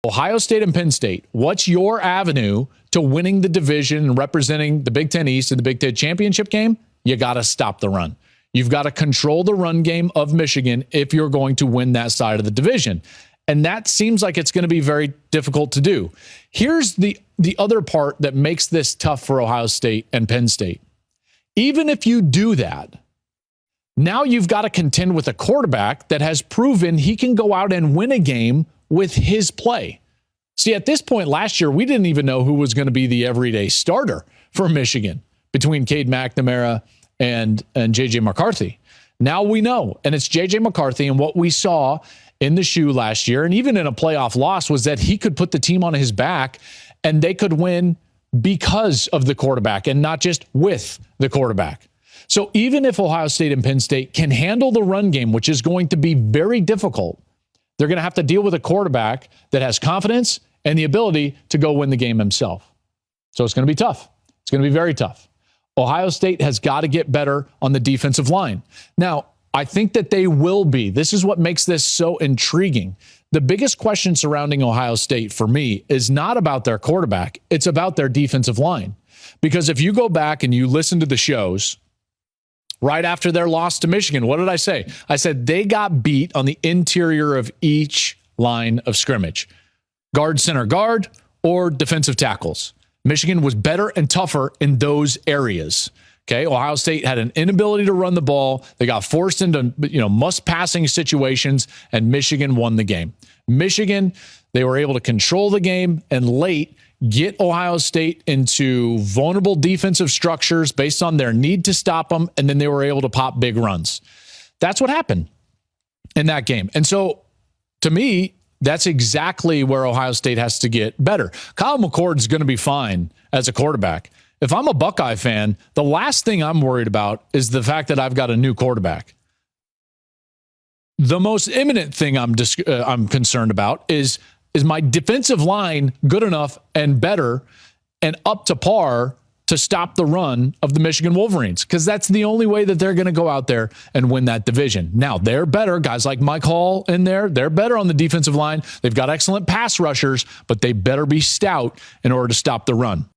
Ohio State and Penn State, what's your avenue to winning the division and representing the Big Ten East in the Big Ten championship game? You got to stop the run. You've got to control the run game of Michigan if you're going to win that side of the division. And that seems like it's going to be very difficult to do. Here's the other part that makes this tough for Ohio State and Penn State. Even if you do that, now you've got to contend with a quarterback that has proven he can go out and win a game with his play. See, at this point last year, we didn't even know who was going to be the everyday starter for Michigan between Cade McNamara and J.J. McCarthy. Now we know, and it's J.J. McCarthy, and what we saw in the shoe last year, and even in a playoff loss, was that he could put the team on his back, and they could win because of the quarterback and not just with the quarterback. So even if Ohio State and Penn State can handle the run game, which is going to be very difficult, they're going to have to deal with a quarterback that has confidence and the ability to go win the game himself. So it's going to be tough. It's going to be very tough. Ohio State has got to get better on the defensive line. Now, I think that they will be. This is what makes this so intriguing. The biggest question surrounding Ohio State for me is not about their quarterback. It's about their defensive line. Because if you go back and you listen to the shows right after their loss to Michigan, what did I say? I said they got beat on the interior of each line of scrimmage. Guard, center, guard, or defensive tackles. Michigan was better and tougher in those areas. Okay, Ohio State had an inability to run the ball. They got forced into, must-passing situations, and Michigan won the game. Michigan, they were able to control the game and late get Ohio State into vulnerable defensive structures based on their need to stop them, and then they were able to pop big runs. That's what happened in that game. And so, to me, that's exactly where Ohio State has to get better. Kyle McCord's going to be fine as a quarterback. If I'm a Buckeye fan, the last thing I'm worried about is the fact that I've got a new quarterback. The most imminent thing I'm concerned about is my defensive line good enough and better and up to par to stop the run of the Michigan Wolverines? Because that's the only way that they're going to go out there and win that division. Now, they're better. Guys like Mike Hall in there, they're better on the defensive line. They've got excellent pass rushers, but they better be stout in order to stop the run.